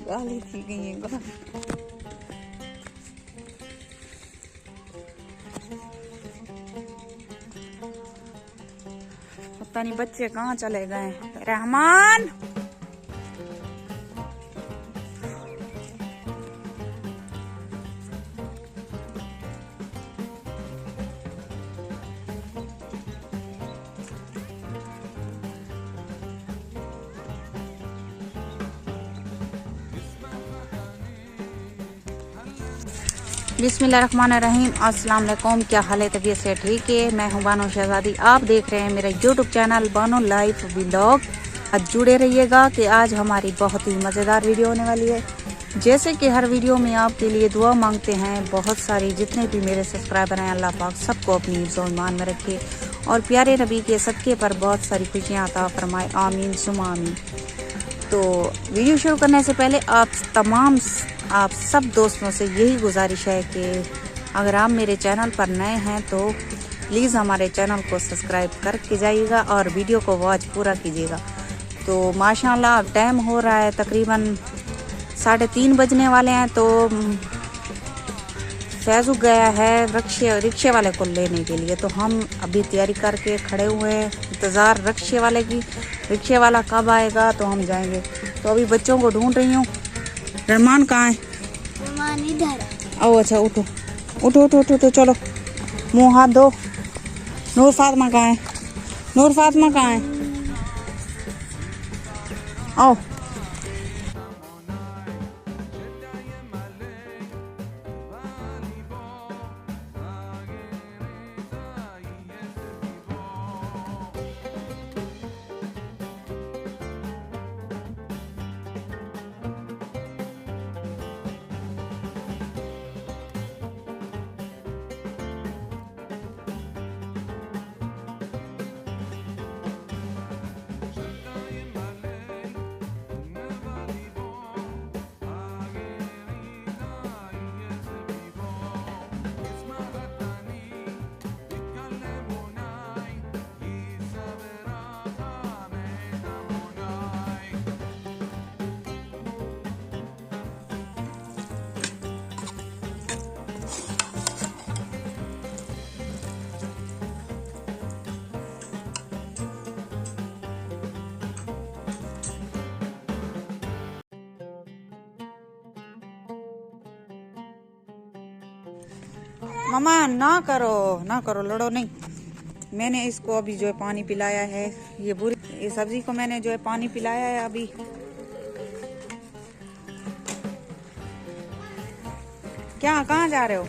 गाली थी गई है गाली। पता नहीं बच्चे कहाँ चले गए। रहमान बिस्मिल्लाहिर्रहमानिर्रहीम। अस्सलाम वालेकुम। क्या हाल है? तबीयत से ठीक है? मैं हूं बानो शहजादी। आप देख रहे हैं मेरा YouTube channel Bano life vlog. आज जुड़े रहिएगा कि आज हमारी बहुत ही मज़ेदार वीडियो होने वाली है। जैसे कि हर वीडियो में आपके लिए दुआ मांगते हैं, बहुत सारी जितने भी मेरे सब्सक्राइबर हैं अल्लाह पाक सबको अपनी हिफ्ज़ ईमान में रखे और प्यारे नबी के सदक़े पर बहुत सारी खुशियाँ अता फरमाए। आमीन सुमा आमीन। तो वीडियो शुरू करने से पहले आप सब दोस्तों से यही गुजारिश है कि अगर आप मेरे चैनल पर नए हैं तो प्लीज़ हमारे चैनल को सब्सक्राइब करके जाइएगा और वीडियो को वॉच पूरा कीजिएगा। तो माशाल्लाह टाइम हो रहा है तकरीबन 3:30 बजने वाले हैं। तो फैज़ू गया है रिक्शे वाले को लेने के लिए, तो हम अभी तैयारी करके खड़े हुए हैं, इंतज़ार रिक्शे वाले की। रिक्शे वाला कब आएगा तो हम जाएंगे। तो अभी बच्चों को ढूंढ रही हूँ। रहमान कहाँ है? रहमान इधर। ओ अच्छा, उठो उठो उठो उठो उठो, चलो मुँह हाथ दो। नूर फातिमा कहाँ है? नूर फातिमा कहाँ है? आओ। मामा ना करो, लड़ो नहीं। मैंने इसको अभी जो है पानी पिलाया है, ये सब्जी को मैंने जो है पानी पिलाया है अभी। कहाँ जा रहे हो?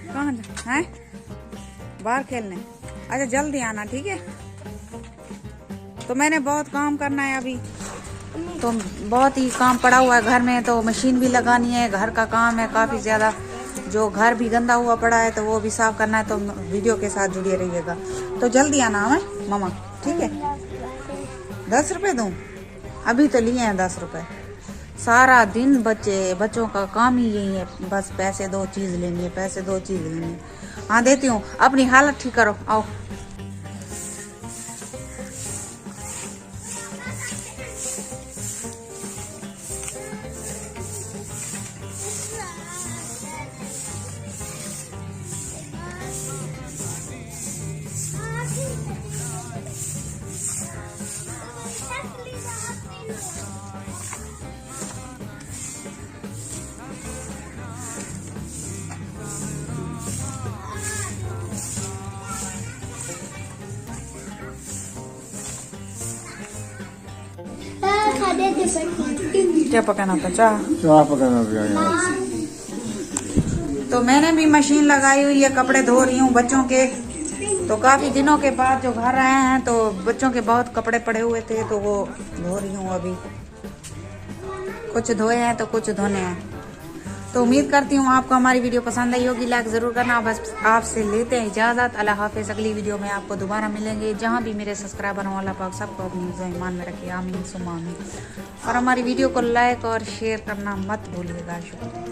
कहाँ हैं? बाहर खेलने? अच्छा जल्दी आना, ठीक है। तो मैंने बहुत काम करना है अभी, तो बहुत ही काम पड़ा हुआ है घर में। तो मशीन भी लगानी है, घर का काम है काफ़ी ज़्यादा। जो घर भी गंदा हुआ पड़ा है तो वो भी साफ करना है। तो वीडियो के साथ जुड़े रहिएगा। तो जल्दी आना है मामा, ठीक है। 10 रुपये दूँ? अभी तो लिए हैं 10 रुपये। सारा दिन बच्चों का काम ही यही है, बस पैसे दो चीज़ लेनी है, पैसे दो चीज़ लेनी है। हाँ देती हूँ, अपनी हालत ठीक करो, आओ। क्या पकाना था? चाह पकाना था। तो मैंने भी मशीन लगाई हुई है, कपड़े धो रही हूँ बच्चों के। तो काफी दिनों के बाद जो घर आए हैं तो बच्चों के बहुत कपड़े पड़े हुए थे, तो वो धो रही हूँ अभी। कुछ धोए हैं तो कुछ धोने हैं। तो उम्मीद करती हूँ आपको हमारी वीडियो पसंद आई होगी। लाइक ज़रूर करना। बस आपसे लेते हैं इजाज़त। अल्लाह हाफ़िज़। अगली वीडियो में आपको दोबारा मिलेंगे। जहाँ भी मेरे सब्सक्राइबर हों अल्लाह पाक सबको अपनी ईमान में रखे। आमीन सुम्मा आमीन। और हमारी वीडियो को लाइक और शेयर करना मत भूलिएगा। शुक्रिया।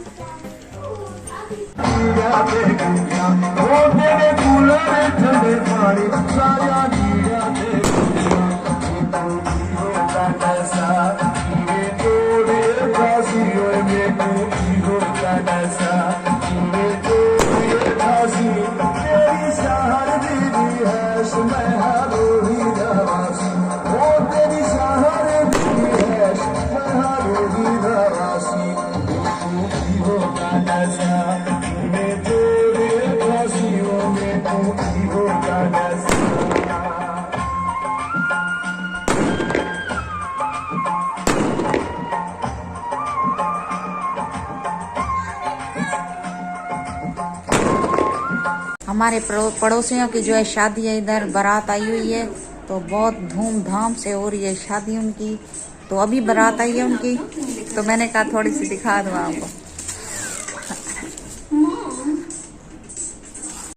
हमारे पड़ोसियों की जो है शादी है, इधर बारात आई हुई है, तो बहुत धूमधाम से हो रही है शादी उनकी। तो अभी बारात आई है उनकी, तो मैंने कहा थोड़ी सी दिखा दूँ आपको।